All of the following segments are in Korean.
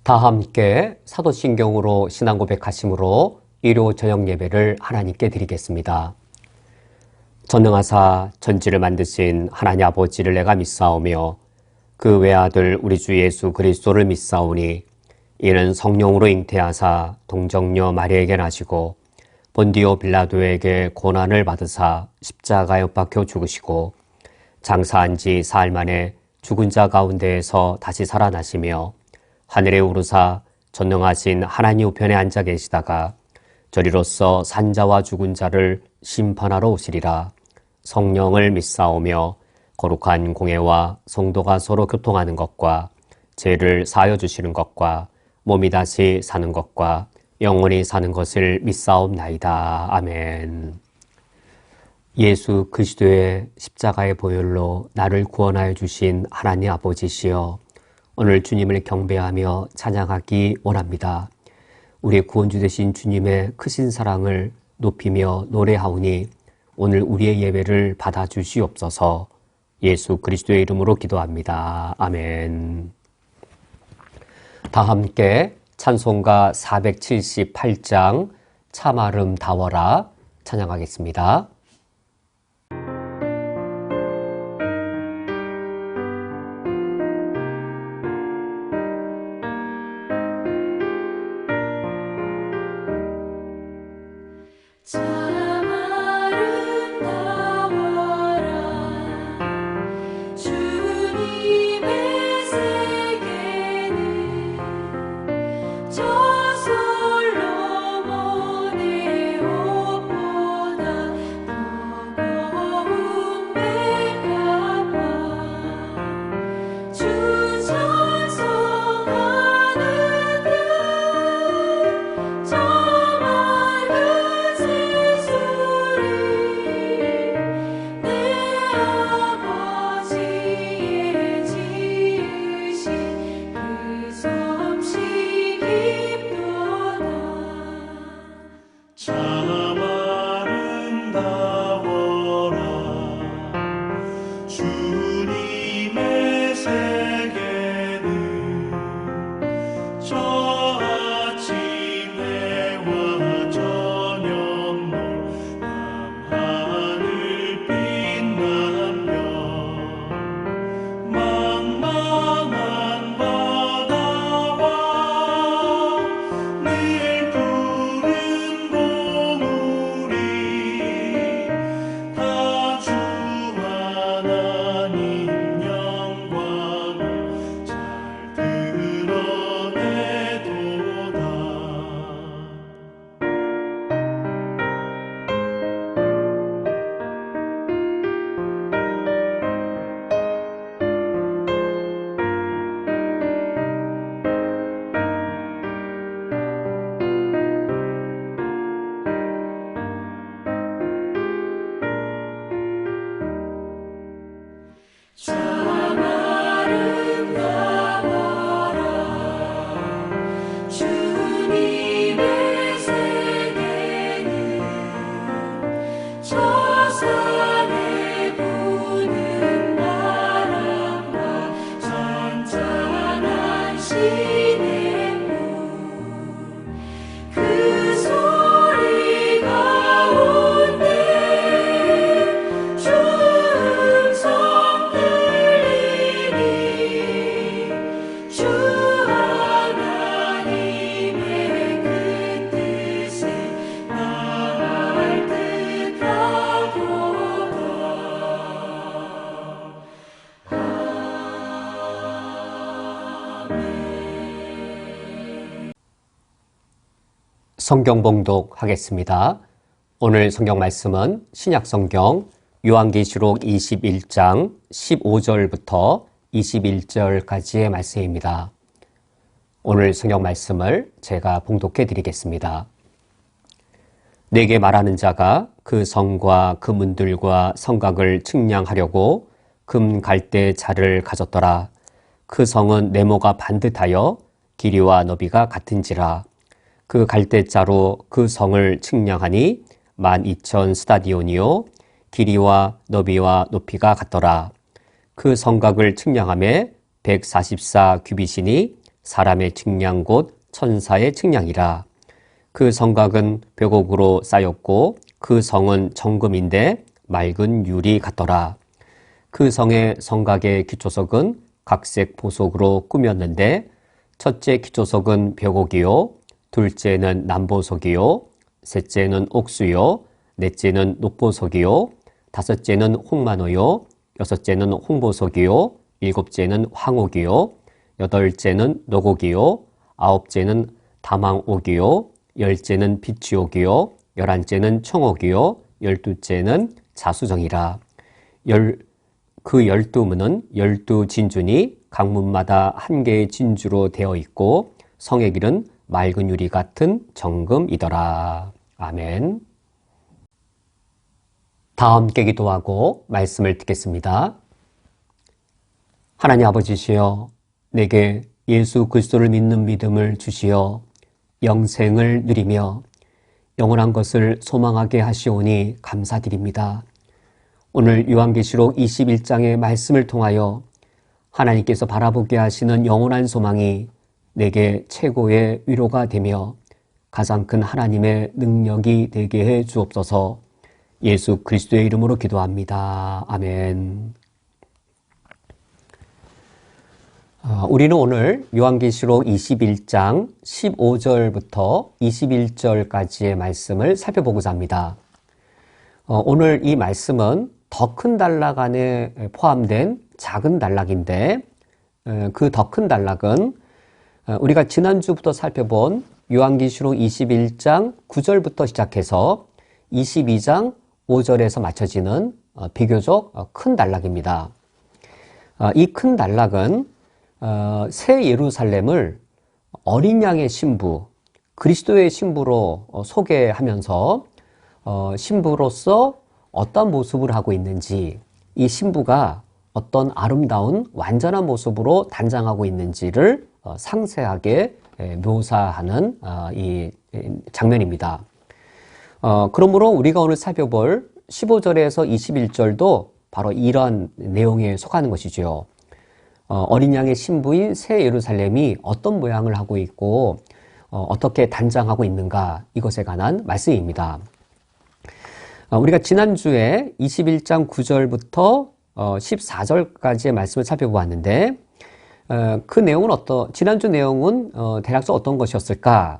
다 함께 사도신경으로 신앙 고백하심으로 일요 저녁 예배를 하나님께 드리겠습니다. 전능하사 천지를 만드신 하나님 아버지를 내가 믿사오며 그 외아들 우리 주 예수 그리스도를 믿사오니 이는 성령으로 잉태하사 동정녀 마리아에게 나시고 본디오 빌라도에게 고난을 받으사 십자가에 못 박혀 죽으시고 장사한 지 사흘 만에 죽은 자 가운데에서 다시 살아나시며 하늘에 오르사 전능하신 하나님 우편에 앉아 계시다가 저리로서 산자와 죽은 자를 심판하러 오시리라. 성령을 믿사오며 거룩한 공예와 성도가 서로 교통하는 것과 죄를 사하여 주시는 것과 몸이 다시 사는 것과 영원히 사는 것을 믿사옵나이다. 아멘. 예수 그리스도의 십자가의 보혈로 나를 구원하여 주신 하나님 아버지시여, 오늘 주님을 경배하며 찬양하기 원합니다. 우리 구원주 되신 주님의 크신 사랑을 높이며 노래하오니 오늘 우리의 예배를 받아주시옵소서. 예수 그리스도의 이름으로 기도합니다. 아멘. 다 함께 찬송가 478장 참 아름다워라 찬양하겠습니다. 성경 봉독 하겠습니다. 오늘 성경 말씀은 신약성경 요한계시록 21장 15절부터 21절까지의 말씀입니다. 오늘 성경 말씀을 제가 봉독해 드리겠습니다. 내게 말하는 자가 그 성과 그 문들과 성곽을 측량하려고 금 갈대 자를 가졌더라. 그 성은 네모가 반듯하여 길이와 너비가 같은지라. 그 갈대자로 그 성을 측량하니 12,000 스타디온이요 길이와 너비와 높이가 같더라. 그 성곽을 측량하매 144 규빗이니 사람의 측량 곧 천사의 측량이라. 그 성곽은 벽옥으로 쌓였고 그 성은 정금인데 맑은 유리 같더라. 그 성의 성곽의 기초석은 각색 보석으로 꾸몄는데 첫째 기초석은 벽옥이요, 둘째는 남보석이요, 셋째는 옥수요, 넷째는 녹보석이요, 다섯째는 홍만호요, 여섯째는 홍보석이요, 일곱째는 황옥이요, 여덟째는 노곡이요, 아홉째는 다망옥이요, 열째는 비치옥이요, 열한째는 청옥이요, 열두째는 자수정이라. 그 12문은 12진주니 각 문마다 한 개의 진주로 되어 있고 성의 길은 맑은 유리 같은 정금이더라. 아멘. 다 함께 기도하고 말씀을 듣겠습니다. 하나님 아버지시여, 내게 예수 그리스도를 믿는 믿음을 주시어 영생을 누리며 영원한 것을 소망하게 하시오니 감사드립니다. 오늘 요한계시록 21장의 말씀을 통하여 하나님께서 바라보게 하시는 영원한 소망이 내게 최고의 위로가 되며 가장 큰 하나님의 능력이 되게 해 주옵소서. 예수 그리스도의 이름으로 기도합니다. 아멘. 우리는 오늘 요한계시록 21장 15절부터 21절까지의 말씀을 살펴보고자 합니다. 오늘 이 말씀은 더 큰 단락 안에 포함된 작은 단락인데, 그 더 큰 단락은 우리가 지난주부터 살펴본 요한계시록 21장 9절부터 시작해서 22장 5절에서 맞춰지는 비교적 큰 단락입니다. 이 큰 단락은 새 예루살렘을 어린 양의 신부, 그리스도의 신부로 소개하면서 신부로서 어떤 모습을 하고 있는지, 이 신부가 어떤 아름다운 완전한 모습으로 단장하고 있는지를 상세하게 묘사하는 이 장면입니다. 그러므로 우리가 오늘 살펴볼 15절에서 21절도 바로 이런 내용에 속하는 것이죠. 어린 양의 신부인 새 예루살렘이 어떤 모양을 하고 있고 어떻게 단장하고 있는가, 이것에 관한 말씀입니다. 우리가 지난주에 21장 9절부터 14절까지의 말씀을 살펴보았는데, 그 내용은 지난주 내용은 대략적으로 어떤 것이었을까?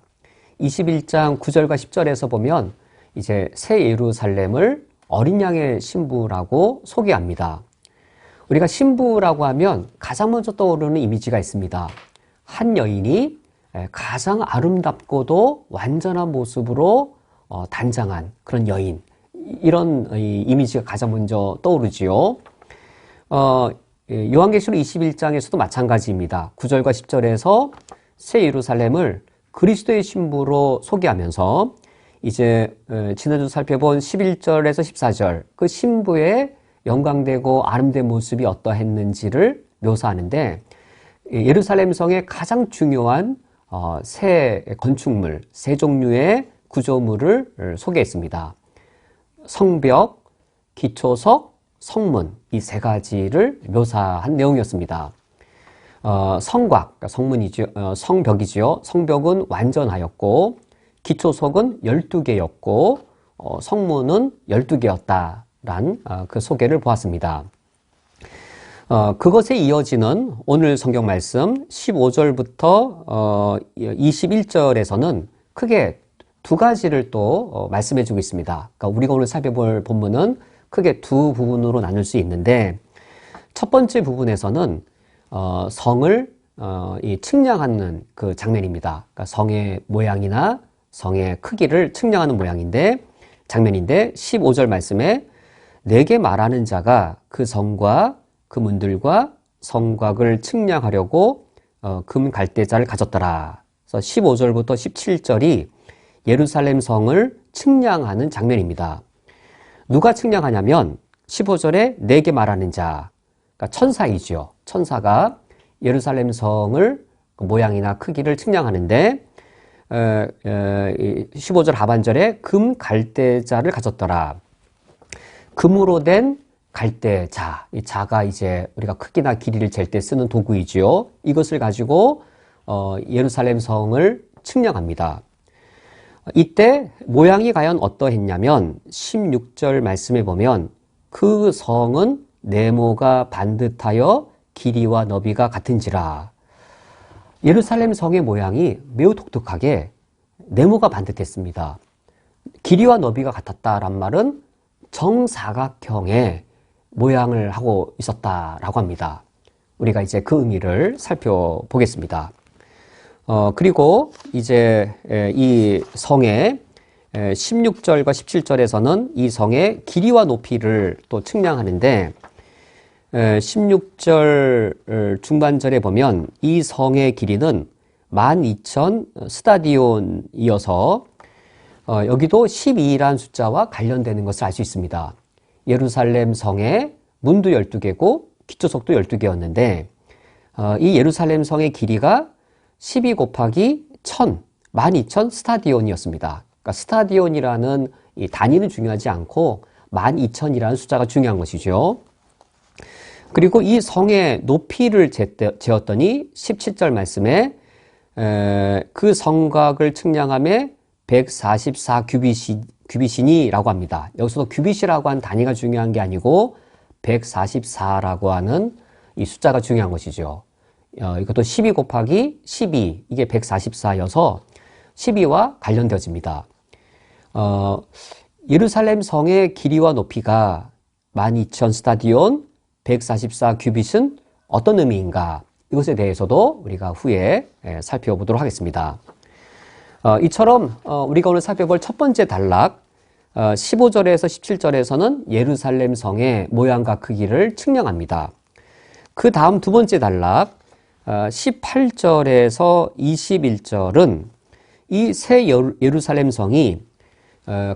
21장 9절과 10절에서 보면 이제 새 예루살렘을 어린 양의 신부라고 소개합니다. 우리가 신부라고 하면 가장 먼저 떠오르는 이미지가 있습니다. 한 여인이 가장 아름답고도 완전한 모습으로 단장한 그런 여인, 이런 이미지가 가장 먼저 떠오르지요. 요한계시록 21장에서도 마찬가지입니다. 9절과 10절에서 새 예루살렘을 그리스도의 신부로 소개하면서 이제 지난주 살펴본 11절에서 14절, 그 신부의 영광되고 아름다운 모습이 어떠했는지를 묘사하는데, 예루살렘 성의 가장 중요한 새 건축물, 세 종류의 구조물을 소개했습니다. 성벽, 기초석, 성문, 이 세 가지를 묘사한 내용이었습니다. 성곽, 성문이죠, 성벽이지요. 성벽은 완전하였고, 기초석은 12개였고, 성문은 12개였다란 그 소개를 보았습니다. 그것에 이어지는 오늘 성경 말씀 15절부터 21절에서는 크게 두 가지를 또 말씀해 주고 있습니다. 그러니까 우리가 오늘 살펴볼 본문은 크게 두 부분으로 나눌 수 있는데, 첫 번째 부분에서는 성을 측량하는 그 장면입니다. 그러니까 성의 모양이나 성의 크기를 측량하는 장면인데 15절 말씀에 내게 말하는 자가 그 성과 그 문들과 성곽을 측량하려고 금 갈대자를 가졌더라. 그래서 15절부터 17절이 예루살렘 성을 측량하는 장면입니다. 누가 측량하냐면 15절에 내게 말하는 자, 그러니까 천사이죠. 천사가 예루살렘 성을 모양이나 크기를 측량하는데 15절 하반절에 금 갈대자를 가졌더라. 금으로 된 갈대자, 이 자가 이제 우리가 크기나 길이를 잴 때 쓰는 도구이지요. 이것을 가지고 예루살렘 성을 측량합니다. 이때 모양이 과연 어떠했냐면 16절 말씀에 보면 그 성은 네모가 반듯하여 길이와 너비가 같은지라. 예루살렘 성의 모양이 매우 독특하게 네모가 반듯했습니다. 길이와 너비가 같았다란 말은 정사각형의 모양을 하고 있었다라고 합니다. 우리가 이제 그 의미를 살펴보겠습니다. 그리고 이제 이 성의 16절과 17절에서는 이 성의 길이와 높이를 또 측량하는데 16절 중반절에 보면 이 성의 길이는 12,000 스타디온이어서 여기도 12라는 숫자와 관련되는 것을 알 수 있습니다. 예루살렘 성의 문도 12개고 기초석도 12개였는데 이 예루살렘 성의 길이가 12 곱하기 1000, 12,000 스타디온이었습니다. 그러니까 스타디온이라는 이 단위는 중요하지 않고 12,000이라는 숫자가 중요한 것이죠. 그리고 이 성의 높이를 재었더니 17절 말씀에 그 성곽을 측량함에 144 규빗이니라고 합니다. 여기서도 규빗이라고 한 단위가 중요한 게 아니고 144라고 하는 이 숫자가 중요한 것이죠. 이것도 12 곱하기 12, 이게 144여서 12와 관련되어집니다. 예루살렘 성의 길이와 높이가 12,000 스타디온, 144 규빗은 어떤 의미인가? 이것에 대해서도 우리가 후에 살펴보도록 하겠습니다. 이처럼 우리가 오늘 살펴볼 첫 번째 단락 15절에서 17절에서는 예루살렘 성의 모양과 크기를 측량합니다. 그 다음 두 번째 단락 18절에서 21절은 이 새 예루살렘 성이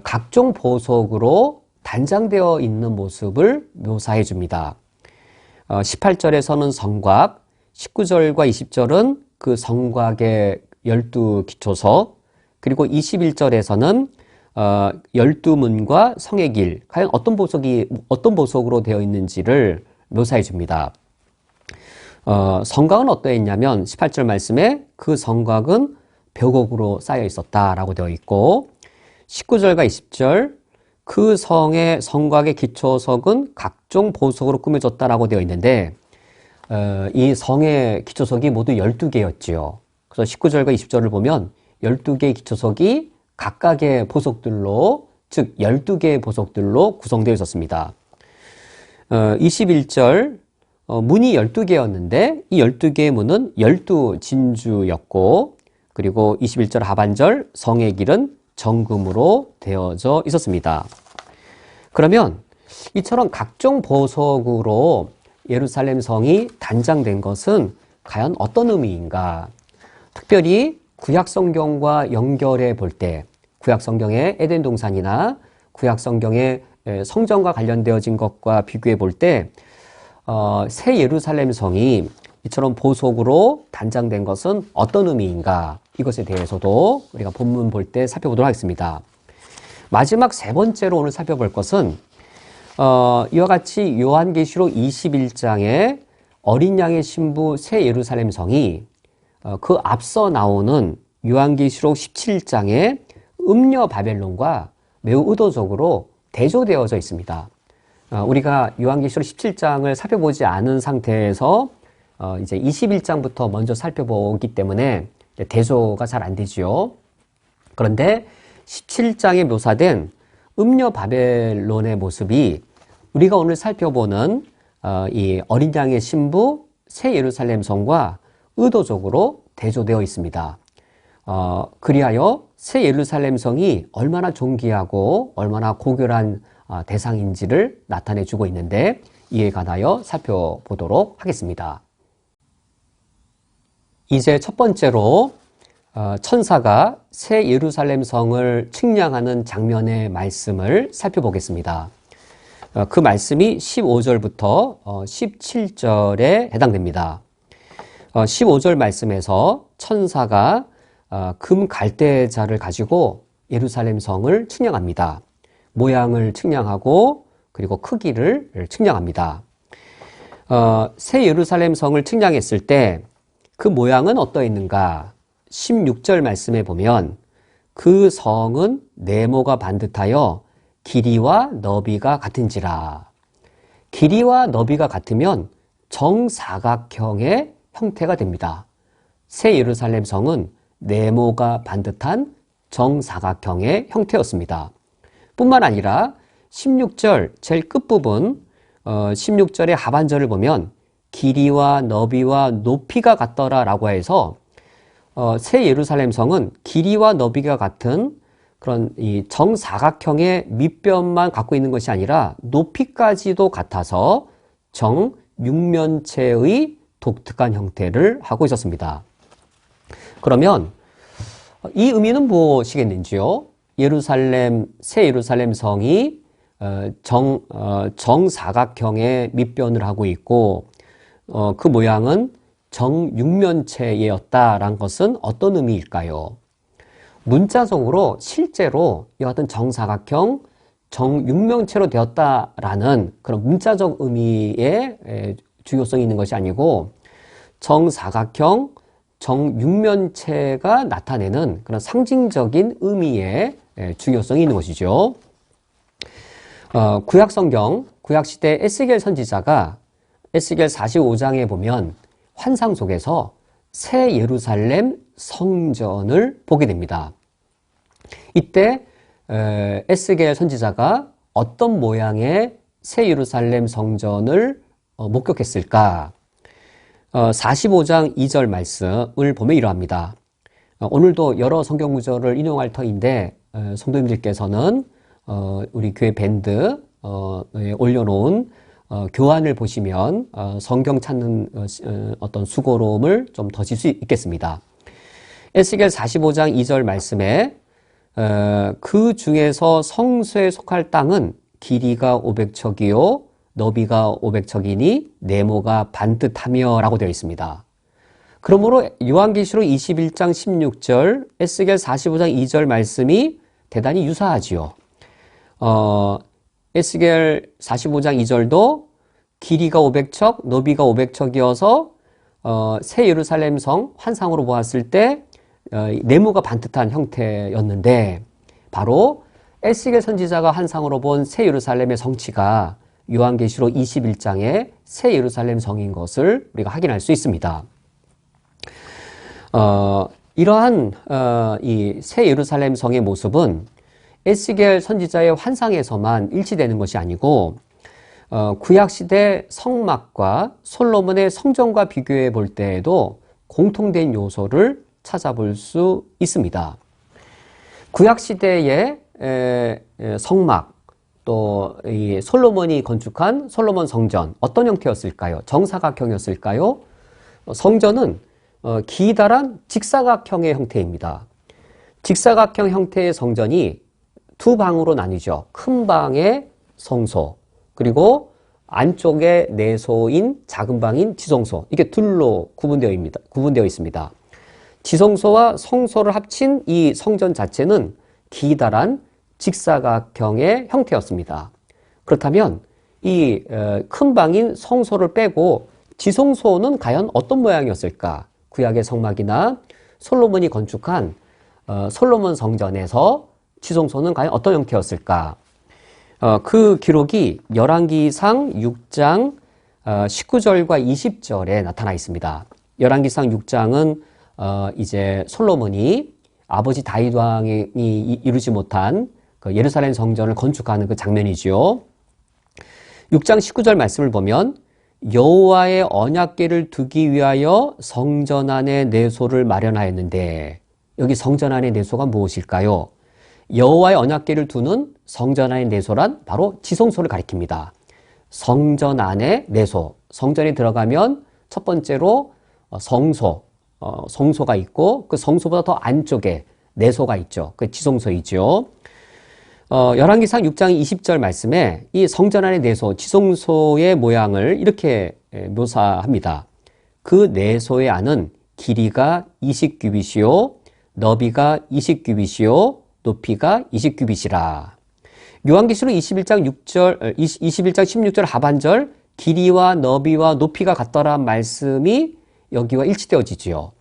각종 보석으로 단장되어 있는 모습을 묘사해 줍니다. 18절에서는 성곽, 19절과 20절은 그 성곽의 12기초석, 그리고 21절에서는 12문과 성의 길, 과연 어떤 보석으로 되어 있는지를 묘사해 줍니다. 성곽은 어떠했냐면 18절 말씀에 그 성곽은 벽옥으로 쌓여 있었다라고 되어 있고 19절과 20절 그 성곽의 기초석은 각종 보석으로 꾸며졌다라고 되어 있는데 이 성의 기초석이 모두 12개였지요. 그래서 19절과 20절을 보면 12개의 기초석이 각각의 보석들로, 즉 12개의 보석들로 구성되어 있었습니다. 21절 문이 12개였는데 이 12개의 문은 12진주였고 그리고 21절 하반절 성의 길은 정금으로 되어져 있었습니다. 그러면 이처럼 각종 보석으로 예루살렘 성이 단장된 것은 과연 어떤 의미인가? 특별히 구약성경과 연결해 볼 때 구약성경의 에덴 동산이나 구약성경의 성전과 관련되어진 것과 비교해 볼 때 새 예루살렘 성이 이처럼 보석으로 단장된 것은 어떤 의미인가? 이것에 대해서도 우리가 본문 볼 때 살펴보도록 하겠습니다. 마지막 세 번째로 오늘 살펴볼 것은 이와 같이 요한계시록 21장에 어린 양의 신부 새 예루살렘 성이 그 앞서 나오는 요한계시록 17장의 음녀 바벨론과 매우 의도적으로 대조되어져 있습니다. 우리가 요한계시록 17장을 살펴보지 않은 상태에서 이제 21장부터 먼저 살펴보기 때문에 대조가 잘 안 되지요. 그런데 17장에 묘사된 음녀 바벨론의 모습이 우리가 오늘 살펴보는 이 어린 양의 신부 새 예루살렘 성과 의도적으로 대조되어 있습니다. 그리하여 새 예루살렘 성이 얼마나 존귀하고 얼마나 고결한 대상인지를 나타내주고 있는데 이에 관하여 살펴보도록 하겠습니다. 이제 첫 번째로 천사가 새 예루살렘 성을 측량하는 장면의 말씀을 살펴보겠습니다. 그 말씀이 15절부터 17절에 해당됩니다. 15절 말씀에서 천사가 금 갈대자를 가지고 예루살렘 성을 측량합니다. 모양을 측량하고 그리고 크기를 측량합니다. 새 예루살렘 성을 측량했을 때 그 모양은 어떠했는가? 16절 말씀에 보면 그 성은 네모가 반듯하여 길이와 너비가 같은지라. 길이와 너비가 같으면 정사각형의 형태가 됩니다. 새 예루살렘 성은 네모가 반듯한 정사각형의 형태였습니다. 뿐만 아니라 16절 제일 끝부분 16절의 하반절을 보면 길이와 너비와 높이가 같더라 라고 해서 새 예루살렘 성은 길이와 너비가 같은 그런 이 정사각형의 밑변만 갖고 있는 것이 아니라 높이까지도 같아서 정육면체의 독특한 형태를 하고 있었습니다. 그러면 이 의미는 무엇이겠는지요? 새 예루살렘 성이 정사각형의 밑변을 하고 있고 그 모양은 정육면체였다라는 것은 어떤 의미일까요? 문자적으로 실제로 이와 같은 정사각형, 정육면체로 되었다라는 그런 문자적 의미의 중요성이 있는 것이 아니고 정사각형, 정육면체가 나타내는 그런 상징적인 의미의 중요성이 있는 것이죠. 구약성경, 구약시대 에스겔 선지자가 에스겔 45장에 보면 환상 속에서 새 예루살렘 성전을 보게 됩니다. 이때 에스겔 선지자가 어떤 모양의 새 예루살렘 성전을 목격했을까? 45장 2절 말씀을 보면 이러합니다. 오늘도 여러 성경 구절을 인용할 터인데 성도님들께서는 우리 교회 밴드 올려놓은 교환을 보시면 성경 찾는 어떤 수고로움을 좀 더질 수 있겠습니다. 에스겔 45장 2절 말씀에 그 중에서 성소에 속할 땅은 길이가 500척이요 너비가 500척이니 네모가 반듯하며 라고 되어 있습니다. 그러므로 요한계시록 21장 16절 에스겔 45장 2절 말씀이 대단히 유사하지요. 에스겔 45장 2절도 길이가 500척, 너비가 500척이어서 새 예루살렘 성 환상으로 보았을 때 네모가 반듯한 형태였는데 바로 에스겔 선지자가 환상으로 본 새 예루살렘의 성취가 요한계시록 21장의 새 예루살렘 성인 것을 우리가 확인할 수 있습니다. 이러한 이 새 예루살렘 성의 모습은 에스겔 선지자의 환상에서만 일치되는 것이 아니고 구약시대 성막과 솔로몬의 성전과 비교해 볼 때에도 공통된 요소를 찾아볼 수 있습니다. 구약시대의 성막 또 이 솔로몬이 건축한 솔로몬 성전 어떤 형태였을까요? 정사각형이었을까요? 성전은 기다란 직사각형의 형태입니다. 직사각형 형태의 성전이 두 방으로 나뉘죠. 큰 방의 성소 그리고 안쪽에 내소인 작은 방인 지성소 이게 둘로 구분되어 있습니다. 지성소와 성소를 합친 이 성전 자체는 기다란 직사각형의 형태였습니다. 그렇다면 이 큰 방인 성소를 빼고 지성소는 과연 어떤 모양이었을까? 구약의 성막이나 솔로몬이 건축한 솔로몬 성전에서 지성소는 과연 어떤 형태였을까? 그 기록이 열왕기상 6장 19절과 20절에 나타나 있습니다. 열왕기상 6장은 이제 솔로몬이 아버지 다윗 왕이 이루지 못한 그 예루살렘 성전을 건축하는 그 장면이죠. 6장 19절 말씀을 보면 여호와의 언약궤를 두기 위하여 성전 안에 내소를 마련하였는데 여기 성전 안의 내소가 무엇일까요? 여호와의 언약궤를 두는 성전 안의 내소란 바로 지성소를 가리킵니다. 성전 안의 내소, 성전에 들어가면 첫 번째로 성소가 있고 그 성소보다 더 안쪽에 내소가 있죠. 그 지성소이죠. 열왕기상 6장 20절 말씀에 이 성전 안의 내소, 지성소의 모양을 이렇게 묘사합니다. 그 내소의 안은 길이가 20규빗이요 너비가 20규빗이요 높이가 20규빗이라. 요한계시록 21장 16절 하반절 길이와 너비와 높이가 같더라 말씀이 여기와 일치되어지지요.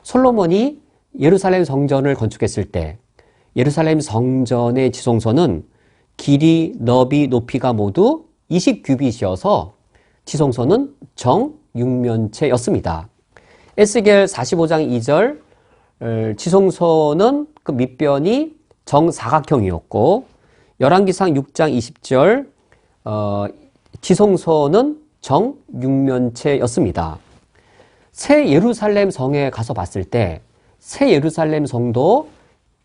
솔로몬이 예루살렘 성전을 건축했을 때 예루살렘 성전의 지성소는 길이, 너비, 높이가 모두 20규빗이어서 지성소는 정육면체였습니다. 에스겔 45장 2절 지성소는 그 밑변이 정사각형이었고 열왕기상 6장 20절 지성소는 정육면체였습니다. 새 예루살렘 성에 가서 봤을 때 새 예루살렘 성도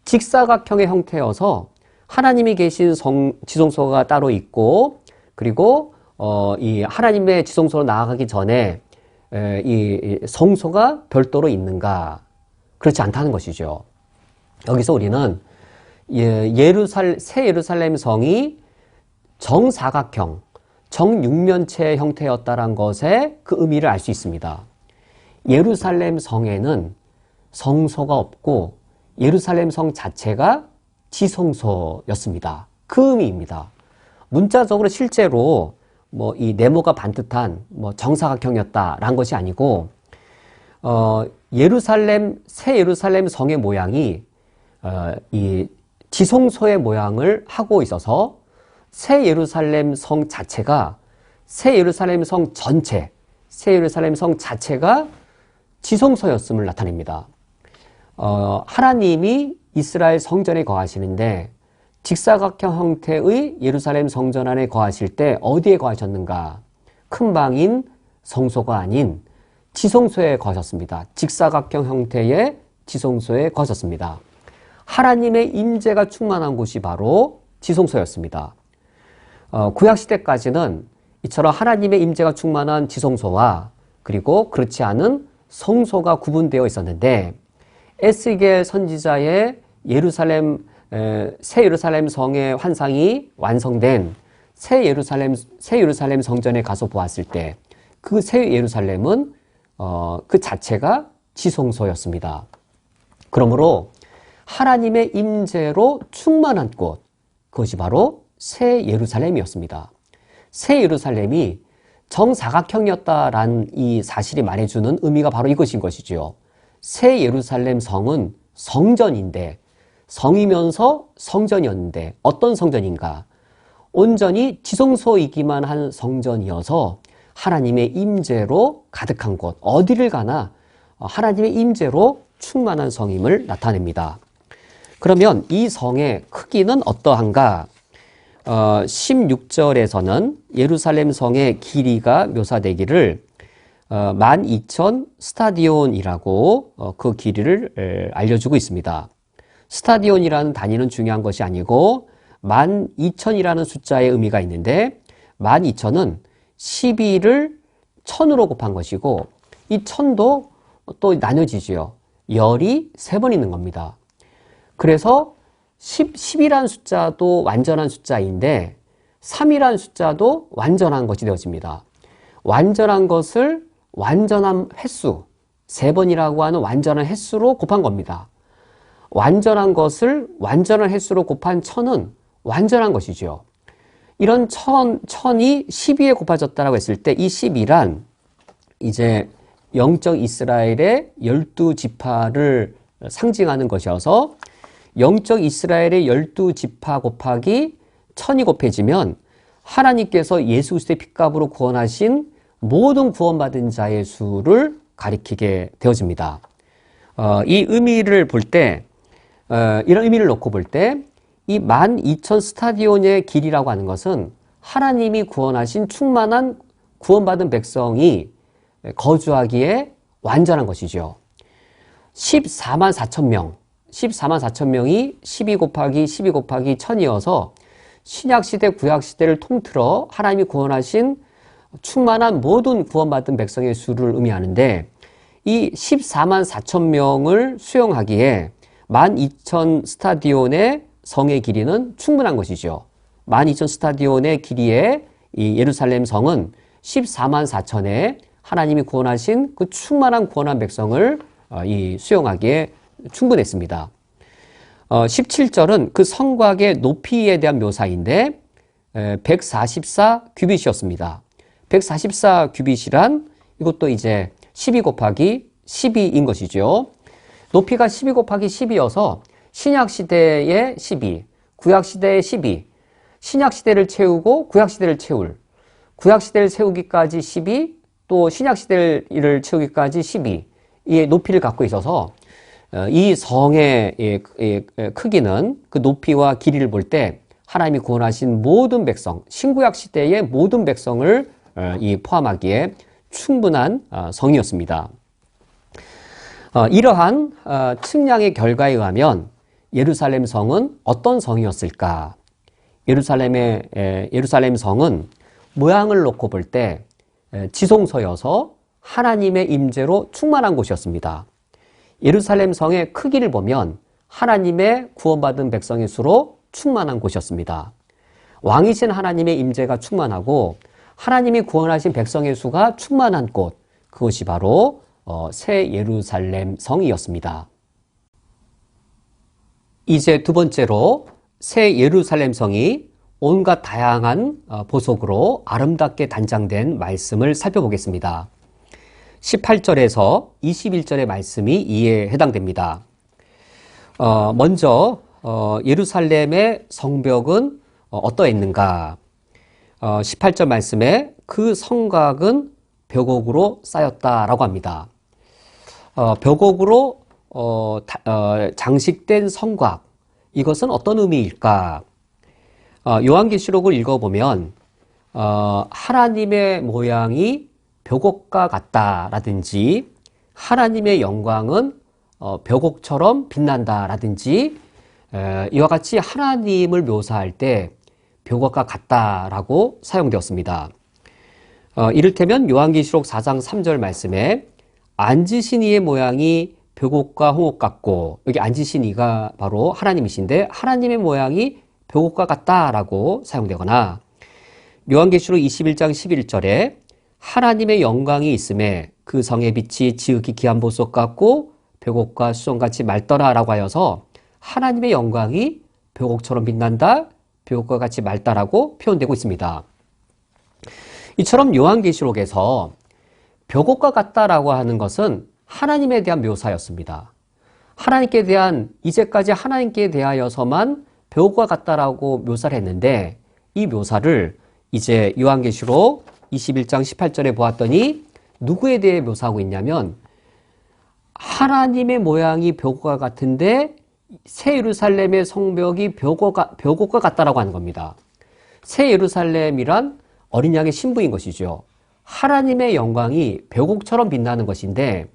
직사각형의 형태여서 하나님이 계신 지성소가 따로 있고 그리고 이 하나님의 지성소로 나아가기 전에 이 성소가 별도로 있는가? 그렇지 않다는 것이죠. 여기서 우리는 새 예루살렘 성이 정사각형, 정육면체 형태였다는 것의 그 의미를 알 수 있습니다. 예루살렘 성에는 성소가 없고 예루살렘 성 자체가 지성소였습니다. 그 의미입니다. 문자적으로 실제로 이 네모가 반듯한 정사각형이었다라는 것이 아니고 새 예루살렘 성의 모양이 이 지성소의 모양을 하고 있어서 새 예루살렘 성 자체가 새 예루살렘 성 전체, 새 예루살렘 성 자체가 지성소였음을 나타냅니다. 하나님이 이스라엘 성전에 거하시는데 직사각형 형태의 예루살렘 성전 안에 거하실 때 어디에 거하셨는가? 큰 방인 성소가 아닌 지성소에 거하셨습니다. 직사각형 형태의 지성소에 거하셨습니다. 하나님의 임재가 충만한 곳이 바로 지성소였습니다. 구약시대까지는 이처럼 하나님의 임재가 충만한 지성소와 그리고 그렇지 않은 성소가 구분되어 있었는데 에스겔 선지자의 새 예루살렘 성의 환상이 완성된 새 예루살렘 성전에 가서 보았을 때 그 새 예루살렘은 그 자체가 지성소였습니다. 그러므로 하나님의 임재로 충만한 곳, 그것이 바로 새 예루살렘이었습니다. 새 예루살렘이 정사각형이었다라는 이 사실이 말해주는 의미가 바로 이것인 것이지요. 새 예루살렘 성은 성전인데 성이면서 성전이었는데 어떤 성전인가? 온전히 지성소이기만 한 성전이어서 하나님의 임재로 가득한 곳, 어디를 가나 하나님의 임재로 충만한 성임을 나타냅니다. 그러면 이 성의 크기는 어떠한가? 16절에서는 예루살렘 성의 길이가 묘사되기를 12,000 스타디온이라고 그 길이를 알려주고 있습니다. 스타디온이라는 단위는 중요한 것이 아니고 12,000이라는 숫자의 의미가 있는데 12,000은 12를 1000으로 곱한 것이고 이 1000도 또 나눠지지요. 열이 3번 있는 겁니다. 그래서 10이라는 숫자도 완전한 숫자인데 3이라는 숫자도 완전한 것이 되어집니다. 완전한 것을 완전한 횟수, 3번이라고 하는 완전한 횟수로 곱한 겁니다. 완전한 것을 완전한 횟수로 곱한 1000은 완전한 것이죠. 이런 1000이 12에 곱해졌다고 했을 때 이 12란 이제 영적 이스라엘의 12지파를 상징하는 것이어서 영적 이스라엘의 12지파 곱하기 1000이 곱해지면 하나님께서 예수 그리스도의 핏값으로 구원하신 모든 구원받은 자의 수를 가리키게 되어집니다. 이 의미를 볼 때, 이런 의미를 놓고 볼 때, 이 12,000 스타디온의 길이라고 하는 것은 하나님이 구원하신 충만한 구원받은 백성이 거주하기에 완전한 것이죠. 14만 4천 명, 14만 4천 명이 12 곱하기 12 곱하기 1000이어서 신약시대, 구약시대를 통틀어 하나님이 구원하신 충만한 모든 구원받은 백성의 수를 의미하는데 이 14만 4천 명을 수용하기에 12,000 스타디온의 성의 길이는 충분한 것이죠. 12,000 스타디온의 길이의 이 예루살렘 성은 14만 4천의 하나님이 구원하신 그 충만한 구원한 백성을 수용하기에 충분했습니다. 17절은 그 성곽의 높이에 대한 묘사인데 144 규빗이었습니다. 144 규빗이란 이것도 이제 12 곱하기 12인 것이죠. 높이가 12 곱하기 10이어서 신약시대의 12, 구약시대의 12, 신약시대를 채우고 구약시대를 구약시대를 채우기까지 12, 또 신약시대를 채우기까지 12, 이 높이를 갖고 있어서 이 성의 크기는 그 높이와 길이를 볼 때 하나님이 구원하신 모든 백성, 신구약 시대의 모든 백성을 포함하기에 충분한 성이었습니다. 이러한 측량의 결과에 의하면 예루살렘 성은 어떤 성이었을까? 예루살렘 성은 모양을 놓고 볼 때 지성소여서 하나님의 임재로 충만한 곳이었습니다. 예루살렘 성의 크기를 보면 하나님의 구원받은 백성의 수로 충만한 곳이었습니다. 왕이신 하나님의 임재가 충만하고 하나님이 구원하신 백성의 수가 충만한 곳, 그것이 바로 새 예루살렘 성이었습니다. 이제 두 번째로 새 예루살렘 성이 온갖 다양한 보석으로 아름답게 단장된 말씀을 살펴보겠습니다. 18절에서 21절의 말씀이 이에 해당됩니다. 먼저 예루살렘의 성벽은 어떠했는가? 18절 말씀에 그 성곽은 벽옥으로 쌓였다라고 합니다. 벽옥으로 장식된 성곽, 이것은 어떤 의미일까? 요한계시록을 읽어보면 하나님의 모양이 벽옥과 같다라든지 하나님의 영광은 벽옥처럼 빛난다라든지 이와 같이 하나님을 묘사할 때 벽옥과 같다라고 사용되었습니다. 이를테면 요한계시록 4장 3절 말씀에 앉으신 이의 모양이 벽옥과 홍옥 같고, 여기 앉으신 이가 바로 하나님이신데 하나님의 모양이 벽옥과 같다라고 사용되거나, 요한계시록 21장 11절에 하나님의 영광이 있음에 그 성의 빛이 지극히 귀한 보석 같고 벽옥과 수정같이 맑더라라고 하여서 하나님의 영광이 벽옥처럼 빛난다, 벽옥과 같이 맑다라고 표현되고 있습니다. 이처럼 요한계시록에서 벽옥과 같다라고 하는 것은 하나님에 대한 묘사였습니다. 하나님께 대한, 이제까지 하나님께 대하여서만 벽옥과 같다라고 묘사를 했는데, 이 묘사를 이제 요한계시록 21장 18절에 보았더니 누구에 대해 묘사하고 있냐면 하나님의 모양이 벽옥과 같은데 새 예루살렘의 성벽이 벽옥과 같다라고 하는 겁니다. 새 예루살렘이란 어린 양의 신부인 것이죠. 하나님의 영광이 벽옥처럼 빛나는 것인데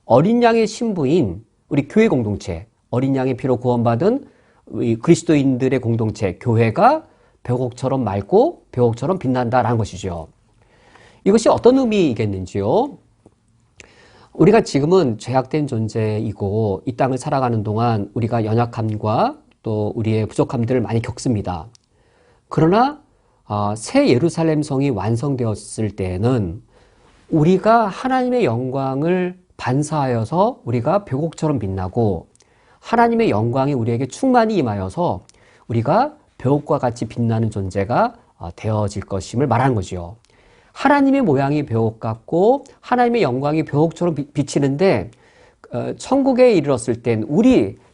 어린 양의 신부인 우리 교회 공동체, 어린 양의 피로 구원받은 우리 그리스도인들의 공동체, 교회가 벽옥처럼 맑고 벽옥처럼 빛난다라는 것이죠. 이것이 어떤 의미이겠는지요? 우리가 지금은 죄악된 존재이고 이 땅을 살아가는 동안 우리가 연약함과 또 우리의 부족함들을 많이 겪습니다. 그러나 새 예루살렘 성이 완성되었을 때에는 우리가 하나님의 영광을 반사하여서 우리가 벽옥처럼 빛나고 하나님의 영광이 우리에게 충만히 임하여서 우리가 벽옥과 같이 빛나는 존재가 되어질 것임을 말하는 거죠. 하나님의 모양이 벽옥 같고 하나님의 영광이 벽옥처럼 비치는데 천국에 이르렀을 땐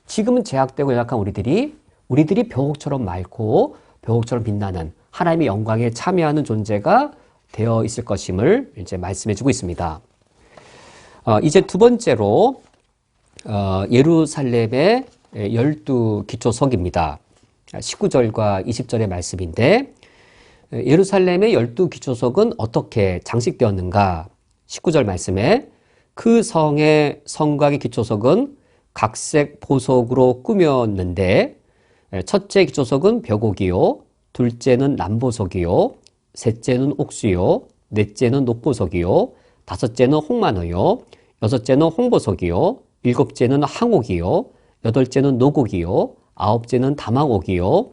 지금은 제약되고 연약한 우리들이 벽옥처럼 맑고 벽옥처럼 빛나는 하나님의 영광에 참여하는 존재가 되어 있을 것임을 이제 말씀해 주고 있습니다. 이제 두 번째로 예루살렘의 12기초석입니다. 19절과 20절의 말씀인데 예루살렘의 12기초석은 어떻게 장식되었는가? 19절 말씀에 그 성의 성곽의 기초석은 각색 보석으로 꾸몄는데 첫째 기초석은 벽옥이요, 둘째는 남보석이요, 셋째는 옥수요, 넷째는 녹보석이요, 다섯째는 홍마노요, 여섯째는 홍보석이요, 일곱째는 항옥이요, 여덟째는 노곡이요, 아홉째는 다망옥이요,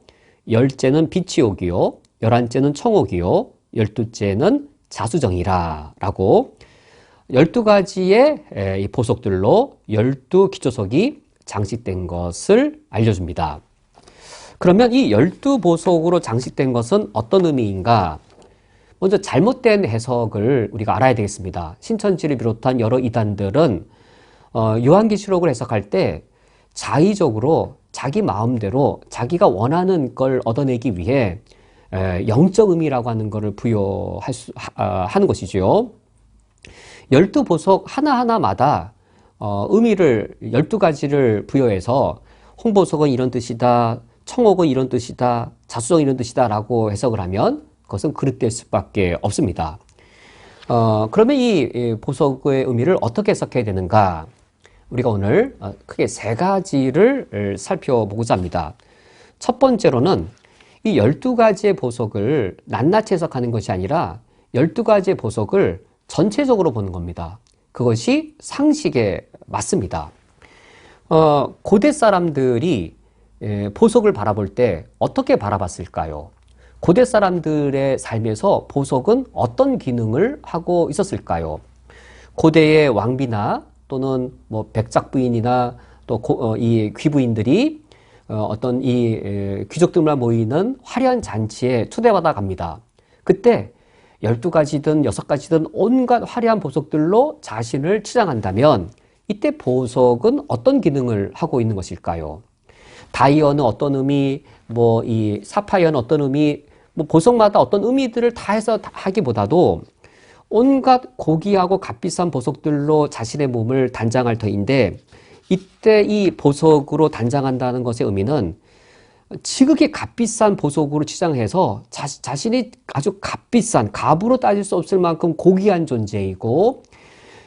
열째는 비치옥이요, 11째는 청옥이요, 12째는 자수정이라 라고 12가지의 이 보석들로 12기초석이 장식된 것을 알려줍니다. 그러면 이 12보석으로 장식된 것은 어떤 의미인가? 먼저 잘못된 해석을 우리가 알아야 되겠습니다. 신천지를 비롯한 여러 이단들은 요한계시록을 해석할 때 자의적으로 자기 마음대로 자기가 원하는 걸 얻어내기 위해 영적 의미라고 하는 것을 하는 것이죠. 12보석 하나하나마다 의미를 12가지를 부여해서 홍보석은 이런 뜻이다, 청옥은 이런 뜻이다, 자수성은 이런 뜻이다 라고 해석을 하면 그것은 그릇될 수밖에 없습니다. 그러면 이 보석의 의미를 어떻게 해석해야 되는가? 우리가 오늘 크게 세 가지를 살펴보고자 합니다. 첫 번째로는 이 12가지의 보석을 낱낱이 해석하는 것이 아니라 12가지의 보석을 전체적으로 보는 겁니다. 그것이 상식에 맞습니다. 고대 사람들이 보석을 바라볼 때 어떻게 바라봤을까요? 고대 사람들의 삶에서 보석은 어떤 기능을 하고 있었을까요? 고대의 왕비나 또는 뭐 백작부인이나 또 이 귀부인들이 어떤 이 귀족들만 모이는 화려한 잔치에 초대받아 갑니다. 그때 12가지든 6가지든 온갖 화려한 보석들로 자신을 치장한다면 이때 보석은 어떤 기능을 하고 있는 것일까요? 다이어는 어떤 의미, 뭐 이 사파이어는 어떤 의미, 뭐 보석마다 어떤 의미들을 다 해서 하기보다도 온갖 고귀하고 값비싼 보석들로 자신의 몸을 단장할 터인데 이때 이 보석으로 단장한다는 것의 의미는 지극히 값비싼 보석으로 치장해서 자신이 아주 값비싼, 값으로 따질 수 없을 만큼 고귀한 존재이고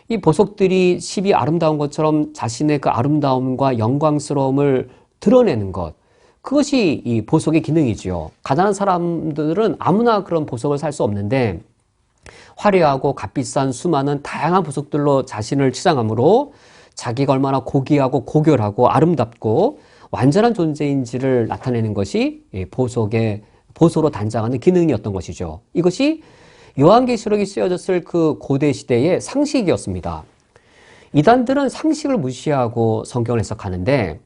이 보석들이 십이 아름다운 것처럼 자신의 그 아름다움과 영광스러움을 드러내는 것, 그것이 이 보석의 기능이지요. 가난한 사람들은 아무나 그런 보석을 살 수 없는데 화려하고 값비싼 수많은 다양한 보석들로 자신을 치장함으로 자기가 얼마나 고귀하고 고결하고 아름답고 완전한 존재인지를 나타내는 것이 보석으로 단장하는 기능이었던 것이죠. 이것이 요한계시록이 쓰여졌을 그 고대 시대의 상식이었습니다. 이단들은 상식을 무시하고 성경을 해석하는데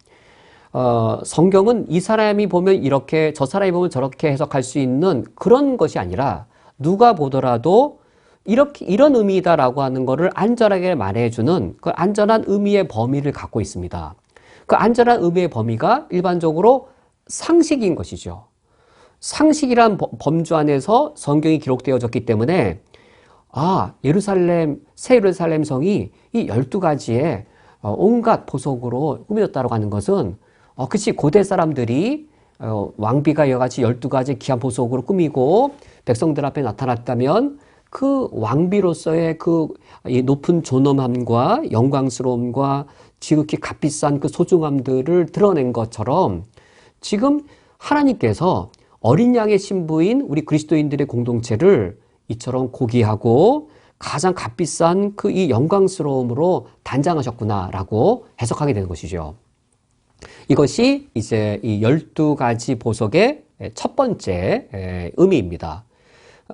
성경은 이 사람이 보면 이렇게 저 사람이 보면 저렇게 해석할 수 있는 그런 것이 아니라 누가 보더라도 이런 의미다라고 하는 것을 안전하게 말해주는 그 안전한 의미의 범위를 갖고 있습니다. 그 안전한 의미의 범위가 일반적으로 상식인 것이죠. 상식이란 범주 안에서 성경이 기록되어졌기 때문에 새 예루살렘 성이 이 12가지의 온갖 보석으로 꾸며졌다고 하는 것은 그치 고대 사람들이 왕비가 여같이 12가지 귀한 보석으로 꾸미고 백성들 앞에 나타났다면 그 왕비로서의 그 높은 존엄함과 영광스러움과 지극히 값비싼 그 소중함들을 드러낸 것처럼 지금 하나님께서 어린 양의 신부인 우리 그리스도인들의 공동체를 이처럼 고귀하고 가장 값비싼 그 이 영광스러움으로 단장하셨구나라고 해석하게 되는 것이죠. 이것이 이제 이 12가지 보석의 첫 번째 의미입니다.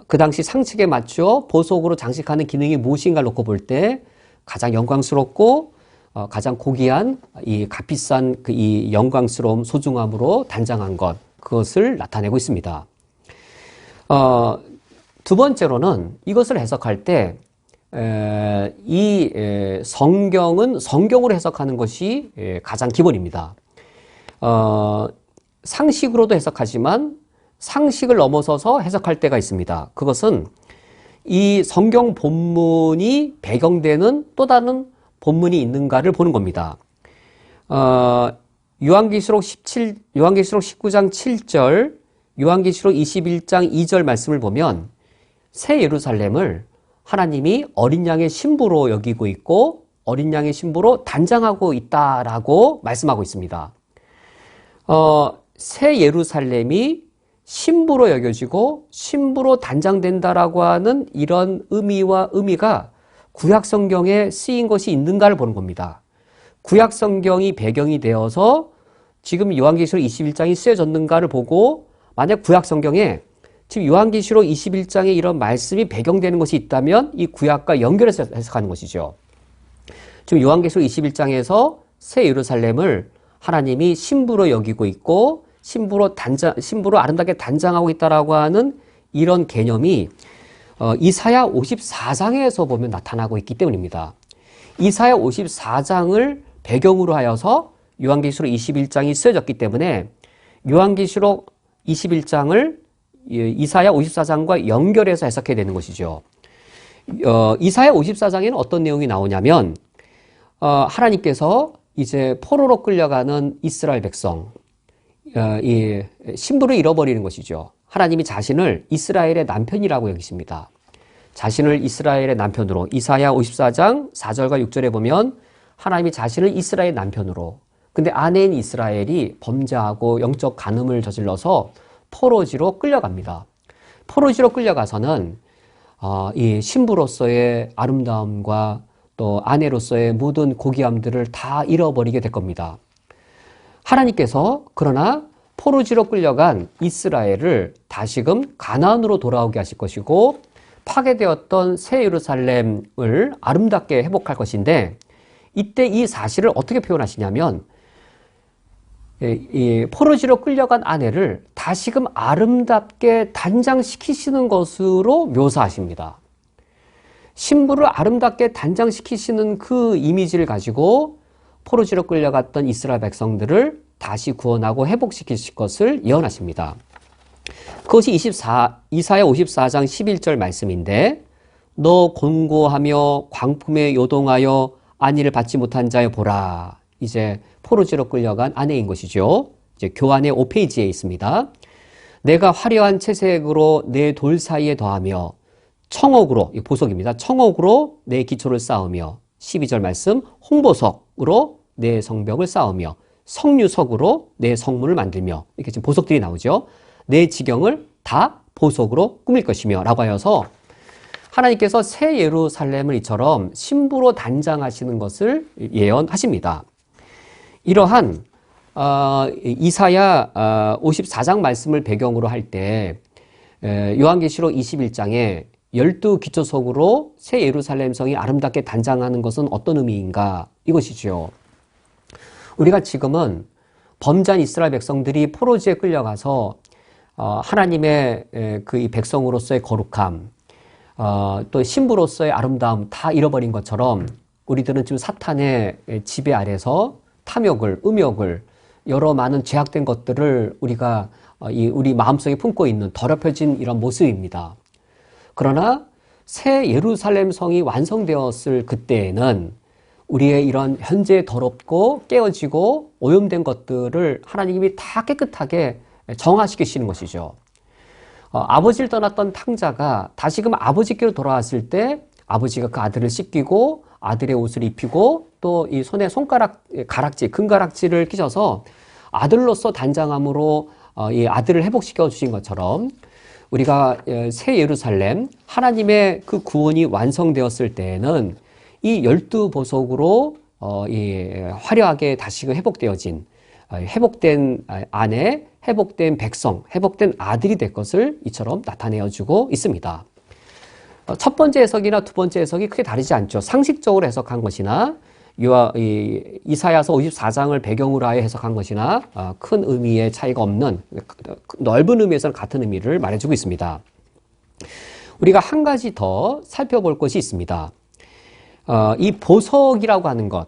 그 당시 상식에 맞춰 보석으로 장식하는 기능이 무엇인가를 놓고 볼 때 가장 영광스럽고 가장 고귀한 이 값비싼 그 이 영광스러움 소중함으로 단장한 것, 그것을 나타내고 있습니다. 두 번째로는 이것을 해석할 때 성경은 성경으로 해석하는 것이 가장 기본입니다. 상식으로도 해석하지만 상식을 넘어서서 해석할 때가 있습니다. 그것은 이 성경 본문이 배경되는 또 다른 본문이 있는가를 보는 겁니다. 요한계시록 19장 7절, 요한계시록 21장 2절 말씀을 보면 새 예루살렘을 하나님이 어린 양의 신부로 여기고 있고 어린 양의 신부로 단장하고 있다라고 말씀하고 있습니다. 새 예루살렘이 신부로 여겨지고 신부로 단장된다라고 하는 이런 의미가 구약 성경에 쓰인 것이 있는가를 보는 겁니다. 구약 성경이 배경이 되어서 지금 요한계시록 21장이 쓰여졌는가를 보고 만약 구약 성경에 지금 요한계시록 21장에 이런 말씀이 배경되는 것이 있다면 이 구약과 연결해서 해석하는 것이죠. 지금 요한계시록 21장에서 새 예루살렘을 하나님이 신부로 여기고 있고 신부로 아름답게 단장하고 있다라고 하는 이런 개념이 이사야 54장에서 보면 나타나고 있기 때문입니다. 이사야 54장을 배경으로 하여서 요한계시록 21장이 쓰여졌기 때문에 요한계시록 21장을 이사야 54장과 연결해서 해석해야 되는 것이죠. 이사야 54장에는 어떤 내용이 나오냐면 하나님께서 이제 포로로 끌려가는 이스라엘 백성, 이 신부를 잃어버리는 것이죠. 하나님이 자신을 이스라엘의 남편이라고 여기십니다. 자신을 이스라엘의 남편으로, 이사야 54장 4절과 6절에 보면 하나님이 자신을 이스라엘 남편으로, 근데 아내인 이스라엘이 범죄하고 영적 간음을 저질러서 포로지로 끌려갑니다. 포로지로 끌려가서는 이 신부로서의 아름다움과 또 아내로서의 모든 고귀함들을 다 잃어버리게 될 겁니다. 하나님께서 그러나 포로지로 끌려간 이스라엘을 다시금 가나안으로 돌아오게 하실 것이고 파괴되었던 새 예루살렘을 아름답게 회복할 것인데, 이때 이 사실을 어떻게 표현하시냐면 이 포로지로 끌려간 아내를 다시금 아름답게 단장시키시는 것으로 묘사하십니다. 신부를 아름답게 단장시키시는 그 이미지를 가지고 포로지로 끌려갔던 이스라엘 백성들을 다시 구원하고 회복시키실 것을 예언하십니다. 그것이 이사야 54장 11절 말씀인데, 너 곤고하며 광품에 요동하여 안위를 받지 못한 자여 보라. 이제 포로지로 끌려간 아내인 것이죠. 이제 교환의 5페이지에 있습니다. 내가 화려한 채색으로 내 돌 사이에 더하며 청옥으로, 이 보석입니다. 청옥으로 내 기초를 쌓으며 12절 말씀, 홍보석으로 내 성벽을 쌓으며 석류석으로 내 성문을 만들며, 이렇게 지금 보석들이 나오죠. 내 지경을 다 보석으로 꾸밀 것이며 라고 하여서 하나님께서 새 예루살렘을 이처럼 신부로 단장하시는 것을 예언하십니다. 이러한 이사야 54장 말씀을 배경으로 할 때 요한계시록 21장에 12기초석으로 새 예루살렘 성이 아름답게 단장하는 것은 어떤 의미인가, 이것이죠. 우리가 지금은 범죄한 이스라엘 백성들이 포로지에 끌려가서 하나님의 그 이 백성으로서의 거룩함, 또 신부로서의 아름다움 다 잃어버린 것처럼 우리들은 지금 사탄의 지배 아래서 탐욕을, 음욕을, 여러 많은 죄악된 것들을 우리가 우리 마음속에 품고 있는 더럽혀진 이런 모습입니다. 그러나 새 예루살렘 성이 완성되었을 그때에는 우리의 이런 현재 더럽고 깨어지고 오염된 것들을 하나님이 다 깨끗하게 정화시키시는 것이죠. 아버지를 떠났던 탕자가 다시금 아버지께로 돌아왔을 때 아버지가 그 아들을 씻기고 아들의 옷을 입히고 또 이 손에 손가락 가락지, 금가락지를 끼셔서 아들로서 단장함으로 이 아들을 회복시켜 주신 것처럼 우리가 새 예루살렘, 하나님의 그 구원이 완성되었을 때에는 이 12보석으로 화려하게 다시금 회복되어진, 회복된 아내, 회복된 백성, 회복된 아들이 될 것을 이처럼 나타내어주고 있습니다. 첫 번째 해석이나 두 번째 해석이 크게 다르지 않죠. 상식적으로 해석한 것이나 이사야서 54장을 배경으로 하여 해석한 것이나 큰 의미의 차이가 없는, 넓은 의미에서는 같은 의미를 말해주고 있습니다. 우리가 한 가지 더 살펴볼 것이 있습니다. 이 보석이라고 하는 것,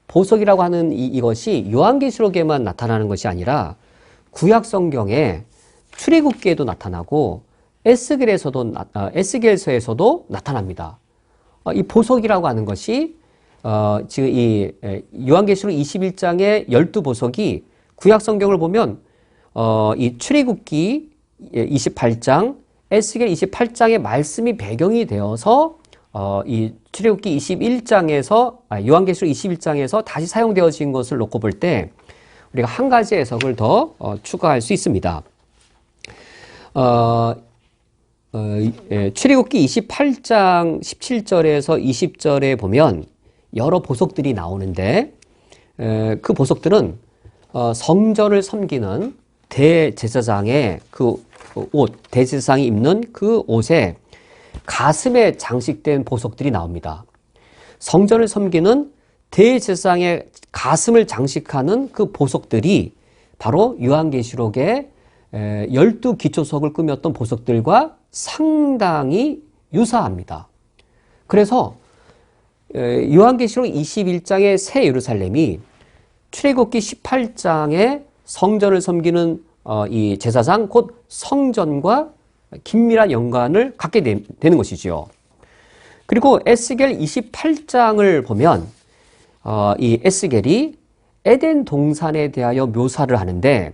보석이라고 하는 이것이 요한계시록에만 나타나는 것이 아니라 구약 성경에 출애굽기에도 나타나고 에스겔서에서도 나타납니다. 이 보석이라고 하는 것이 지금 이 요한계시록 21장의 12보석이 구약 성경을 보면 이 출애굽기 28장, 에스겔 28장의 말씀이 배경이 되어서 이 출애굽기 21장에서 요한계시록 21장에서 다시 사용되어진 것을 놓고 볼 때 우리가 한 가지 해석을 더 추가할 수 있습니다. 출애굽기 28장 17절에서 20절에 보면 여러 보석들이 나오는데 그 보석들은 성전을 섬기는 대제사장의 그 옷, 대제사장이 입는 그 옷에 가슴에 장식된 보석들이 나옵니다. 성전을 섬기는 대제사장의 가슴을 장식하는 그 보석들이 바로 요한계시록의 12기초석을 꾸몄던 보석들과 상당히 유사합니다. 그래서 요한계시록 21장의 새 예루살렘이 출애굽기 18장의 성전을 섬기는 이 제사장 곧 성전과 긴밀한 연관을 갖게 되는 것이죠. 그리고 에스겔 28장을 보면 이 에스겔이 에덴 동산에 대하여 묘사를 하는데,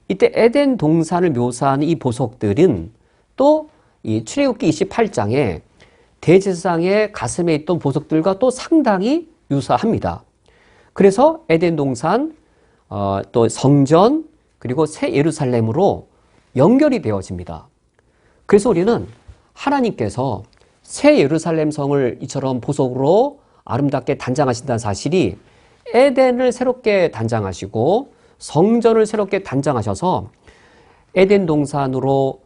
이때 에덴 동산을 묘사하는 이 보석들은 또 이 출애굽기 28장에 대제사장의 가슴에 있던 보석들과 또 상당히 유사합니다. 그래서 에덴 동산, 또 성전, 그리고 새 예루살렘으로 연결이 되어집니다. 그래서 우리는 하나님께서 새 예루살렘 성을 이처럼 보석으로 아름답게 단장하신다는 사실이 에덴을 새롭게 단장하시고 성전을 새롭게 단장하셔서 에덴 동산이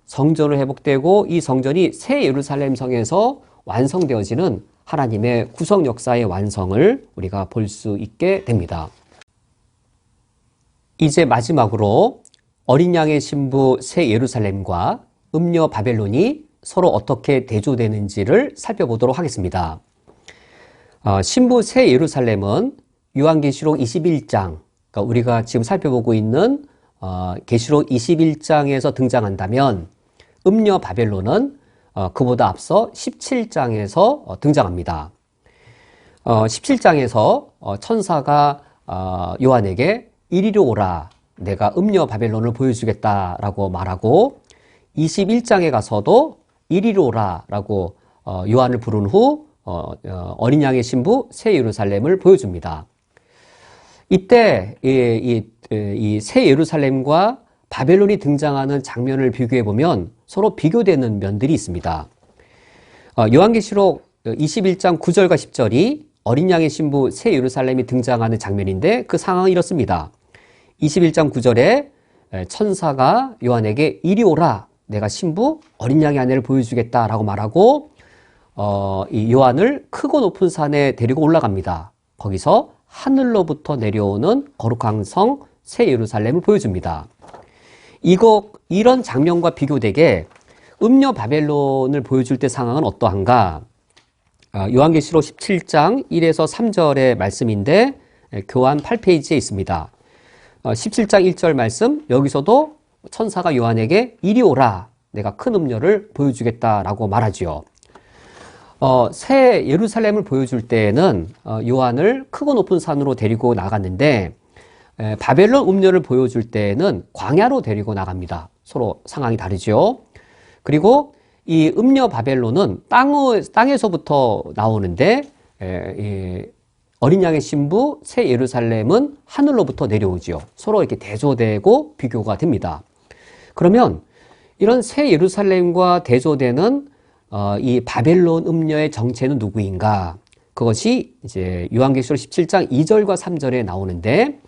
성전으로 회복되고 이 성전이 새 예루살렘 성에서 완성되어지는 하나님의 구속 역사의 완성을 우리가 볼 수 있게 됩니다. 이제 마지막으로 어린 양의 신부 새 예루살렘과 음녀 바벨론이 서로 어떻게 대조되는지를 살펴보도록 하겠습니다. 신부 새 예루살렘은 요한계시록 21장, 그러니까 우리가 지금 살펴보고 있는 계시록 21장에서 등장한다면 음녀 바벨론은 그보다 앞서 17장에서 등장합니다. 17장에서 천사가 요한에게 이리로 오라, 내가 음녀 바벨론을 보여주겠다라고 말하고, 21장에 가서도 이리로 오라라고 요한을 부른 후 어린 양의 신부 새 예루살렘을 보여줍니다. 이때 이 새 예루살렘과 바벨론이 등장하는 장면을 비교해 보면 서로 비교되는 면들이 있습니다. 요한계시록 21장 9절과 10절이 어린 양의 신부 새 예루살렘이 등장하는 장면인데 그 상황은 이렇습니다. 21장 9절에 천사가 요한에게 이리 오라, 내가 신부 어린 양의 아내를 보여주겠다라고 말하고 이 요한을 크고 높은 산에 데리고 올라갑니다. 거기서 하늘로부터 내려오는 거룩한 성 새 예루살렘을 보여줍니다. 이런 장면과 비교되게 음녀 바벨론을 보여줄 때 상황은 어떠한가? 요한계시록 17장 1에서 3절의 말씀인데 교환 8페이지에 있습니다. 17장 1절 말씀, 여기서도 천사가 요한에게 이리 오라, 내가 큰 음녀를 보여주겠다라고 말하지요. 새 예루살렘을 보여줄 때에는 요한을 크고 높은 산으로 데리고 나갔는데, 바벨론 음녀를 보여줄 때에는 광야로 데리고 나갑니다. 서로 상황이 다르죠. 그리고 이 음녀 바벨론은 땅에서부터 나오는데, 어린 양의 신부 새 예루살렘은 하늘로부터 내려오지요. 서로 이렇게 대조되고 비교가 됩니다. 그러면 이런 새 예루살렘과 대조되는 이 바벨론 음녀의 정체는 누구인가? 그것이 이제 요한계시록 17장 2절과 3절에 나오는데,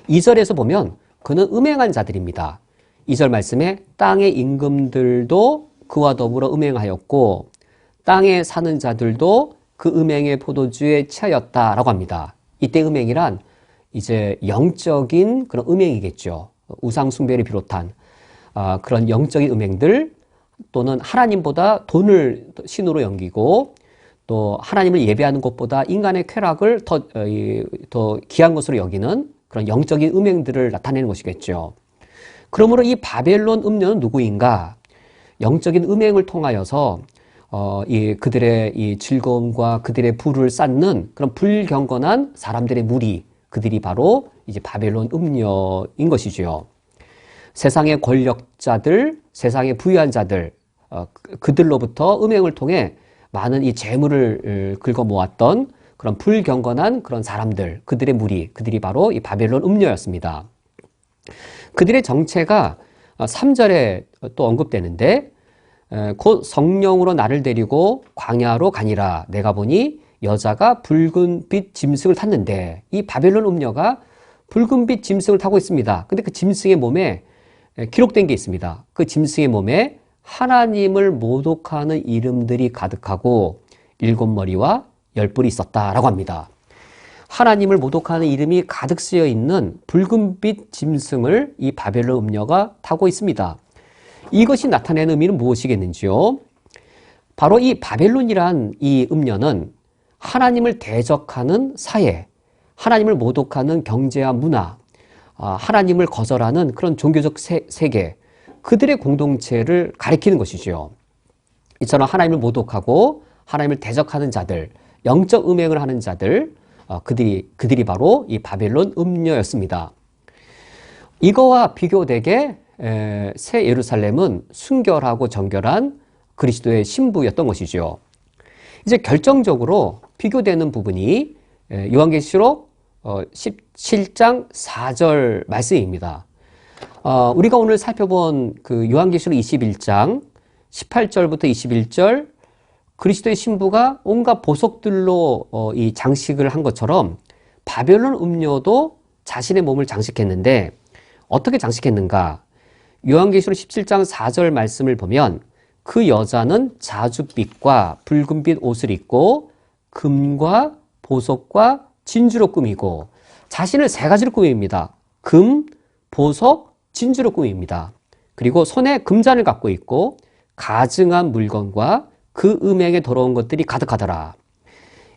2절에서 보면 그는 음행한 자들입니다. 2절 말씀에 땅의 임금들도 그와 더불어 음행하였고 땅에 사는 자들도 그 음행의 포도주에 취하였다라고 합니다. 이때 음행이란 이제 영적인 그런 음행이겠죠. 우상 숭배를 비롯한 그런 영적인 음행들, 또는 하나님보다 돈을 신으로 여기고 또 하나님을 예배하는 것보다 인간의 쾌락을 더 귀한 것으로 여기는 그런 영적인 음행들을 나타내는 것이겠죠. 그러므로 이 바벨론 음녀는 누구인가? 영적인 음행을 통하여서 그들의 이 즐거움과 그들의 부를 쌓는 그런 불경건한 사람들의 무리, 그들이 바로 이제 바벨론 음녀인 것이죠. 세상의 권력자들, 세상의 부유한 자들, 그들로부터 음행을 통해 많은 이 재물을 긁어 모았던 그런 불경건한 그런 사람들, 그들의 무리, 그들이 바로 이 바벨론 음녀였습니다. 그들의 정체가 3절에 또 언급되는데, 곧 성령으로 나를 데리고 광야로 가니라, 내가 보니 여자가 붉은빛 짐승을 탔는데, 이 바벨론 음녀가 붉은빛 짐승을 타고 있습니다. 근데 그 짐승의 몸에 기록된 게 있습니다. 그 짐승의 몸에 하나님을 모독하는 이름들이 가득하고 7머리와 10뿔이 있었다라고 합니다. 하나님을 모독하는 이름이 가득 쓰여 있는 붉은빛 짐승을 이 바벨론 음녀가 타고 있습니다. 이것이 나타내는 의미는 무엇이겠는지요? 바로 이 바벨론이란 이 음녀는 하나님을 대적하는 사회, 하나님을 모독하는 경제와 문화, 하나님을 거절하는 그런 종교적 세계, 그들의 공동체를 가리키는 것이죠. 이처럼 하나님을 모독하고 하나님을 대적하는 자들, 영적 음행을 하는 자들, 그들이 바로 이 바벨론 음녀였습니다. 이거와 비교되게 새 예루살렘은 순결하고 정결한 그리스도의 신부였던 것이죠. 이제 결정적으로 비교되는 부분이 요한계시록 17장 4절 말씀입니다. 우리가 오늘 살펴본 그 요한계시록 21장 18절부터 21절 그리스도의 신부가 온갖 보석들로 이 장식을 한 것처럼 바벨론 음녀도 자신의 몸을 장식했는데 어떻게 장식했는가? 요한계시록 17장 4절 말씀을 보면 그 여자는 자줏빛과 붉은빛 옷을 입고 금과 보석과 진주로 꾸미고 자신을 세 가지로 꾸밉니다. 금, 보석, 진주로 꾸밉니다. 그리고 손에 금잔을 갖고 있고 가증한 물건과 그 음행에 더러운 것들이 가득하더라.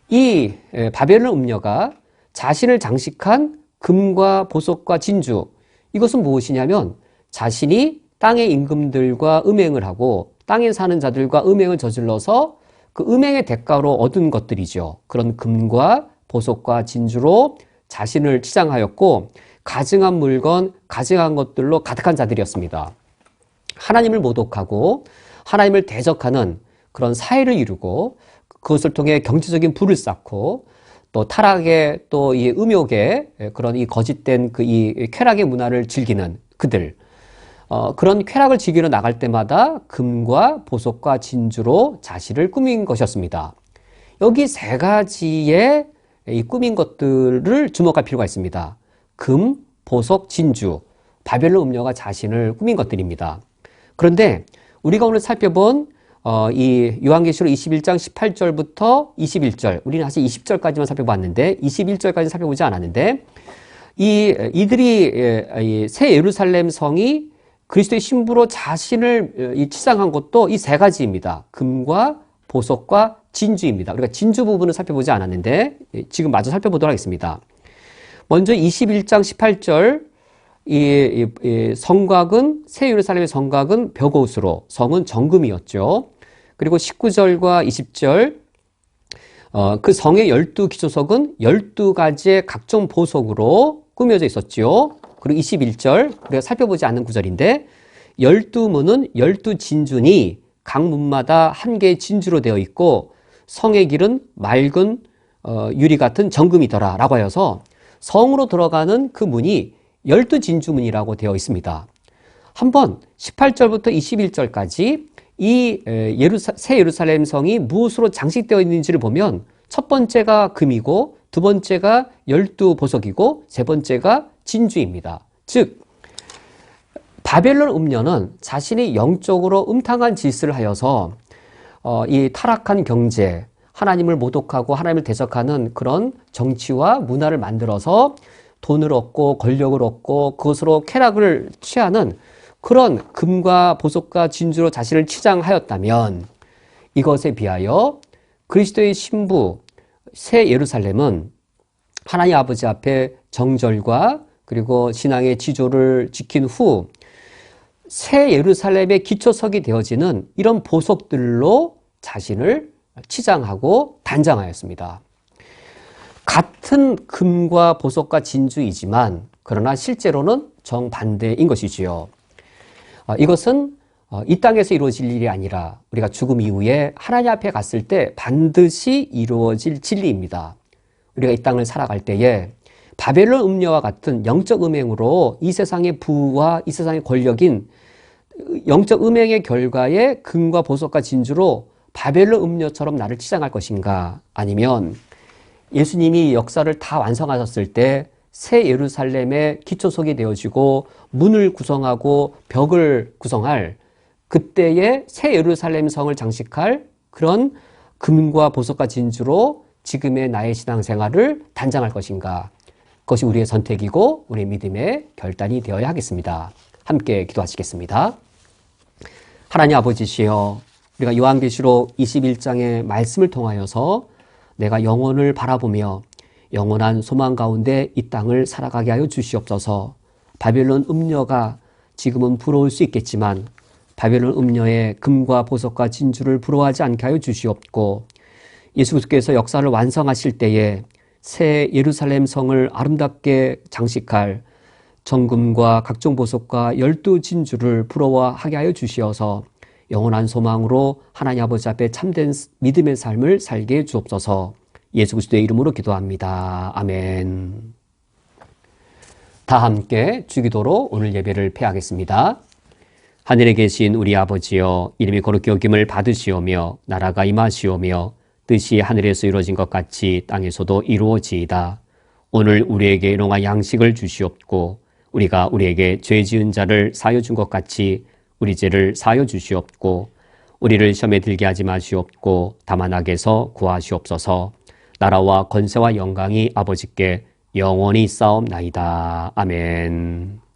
이 바벨론 음녀가 자신을 장식한 금과 보석과 진주, 이것은 무엇이냐면 자신이 땅의 임금들과 음행을 하고 땅에 사는 자들과 음행을 저질러서 그 음행의 대가로 얻은 것들이죠. 그런 금과 보석과 진주로 자신을 치장하였고 가증한 물건, 가증한 것들로 가득한 자들이었습니다. 하나님을 모독하고 하나님을 대적하는 그런 사회를 이루고 그것을 통해 경제적인 부를 쌓고 또 타락의 또 이 음욕의 그런 이 거짓된 그 이 쾌락의 문화를 즐기는 그들, 그런 쾌락을 즐기러 나갈 때마다 금과 보석과 진주로 자신을 꾸민 것이었습니다. 여기 세 가지의 이 꾸민 것들을 주목할 필요가 있습니다. 금, 보석, 진주, 바벨론 음녀가 자신을 꾸민 것들입니다. 그런데 우리가 오늘 살펴본 이 요한계시록 21장 18절부터 21절, 우리는 사실 20절까지만 살펴봤는데 21절까지 살펴보지 않았는데 이들이 새 예루살렘 성이 그리스도의 신부로 자신을 치장한 것도 이 세 가지입니다. 금과 보석과 진주입니다. 우리가 진주 부분을 살펴보지 않았는데 지금 마저 살펴보도록 하겠습니다. 먼저 21장 18절 이 성곽은 새 예루살렘의 성곽은 벽옷으로 성은 정금이었죠. 그리고 19절과 20절 그 성의 12기초석은 12가지의 각종 보석으로 꾸며져 있었지요. 그리고 21절 우리가 살펴보지 않는 구절인데 12문은 12진주니 각 문마다 한 개의 진주로 되어 있고 성의 길은 맑은 유리 같은 정금이더라 라고 하여서 성으로 들어가는 그 문이 12진주문이라고 되어 있습니다. 한번 18절부터 21절까지 이 새 예루살렘 성이 무엇으로 장식되어 있는지를 보면 첫 번째가 금이고 두 번째가 12보석이고 세 번째가 진주입니다. 즉 바벨론 음녀는 자신이 영적으로 음탕한 짓을 하여서 이 타락한 경제, 하나님을 모독하고 하나님을 대적하는 그런 정치와 문화를 만들어서 돈을 얻고 권력을 얻고 그것으로 쾌락을 취하는 그런 금과 보석과 진주로 자신을 치장하였다면 이것에 비하여 그리스도의 신부 새 예루살렘은 하나님 아버지 앞에 정절과 그리고 신앙의 지조를 지킨 후 새 예루살렘의 기초석이 되어지는 이런 보석들로 자신을 치장하고 단장하였습니다. 같은 금과 보석과 진주이지만 그러나 실제로는 정반대인 것이지요. 이것은 이 땅에서 이루어질 일이 아니라 우리가 죽음 이후에 하나님 앞에 갔을 때 반드시 이루어질 진리입니다. 우리가 이 땅을 살아갈 때에 바벨론 음녀와 같은 영적 음행으로 이 세상의 부와 이 세상의 권력인 영적 음행의 결과에 금과 보석과 진주로 바벨론 음녀처럼 나를 치장할 것인가, 아니면 예수님이 역사를 다 완성하셨을 때 새 예루살렘의 기초석이 되어지고 문을 구성하고 벽을 구성할 그때의 새 예루살렘 성을 장식할 그런 금과 보석과 진주로 지금의 나의 신앙생활을 단장할 것인가, 그것이 우리의 선택이고 우리의 믿음의 결단이 되어야 하겠습니다. 함께 기도하시겠습니다. 하나님 아버지시여, 우리가 요한계시록 21장의 말씀을 통하여서 내가 영혼을 바라보며 영원한 소망 가운데 이 땅을 살아가게 하여 주시옵소서. 바벨론 음녀가 지금은 부러울 수 있겠지만 바벨론 음녀의 금과 보석과 진주를 부러워하지 않게 하여 주시옵고, 예수께서 역사를 완성하실 때에 새 예루살렘 성을 아름답게 장식할 정금과 각종 보석과 12진주를 부러워하게 하여 주시어서 영원한 소망으로 하나님 아버지 앞에 참된 믿음의 삶을 살게 해 주옵소서. 예수 그리스도의 이름으로 기도합니다. 아멘. 다 함께 주기도로 오늘 예배를 폐하겠습니다. 하늘에 계신 우리 아버지여, 이름이 거룩히 여김을 받으시오며 나라가 임하시오며 뜻이 하늘에서 이루어진 것 같이 땅에서도 이루어지이다. 오늘 우리에게 일용할 양식을 주시옵고, 우리가 우리에게 죄 지은 자를 사하여 준 것 같이 우리 죄를 사하여 주시옵고, 우리를 시험에 들게 하지 마시옵고 다만 악에서 구하시옵소서. 나라와 권세와 영광이 아버지께 영원히 있사옵나이다. 아멘.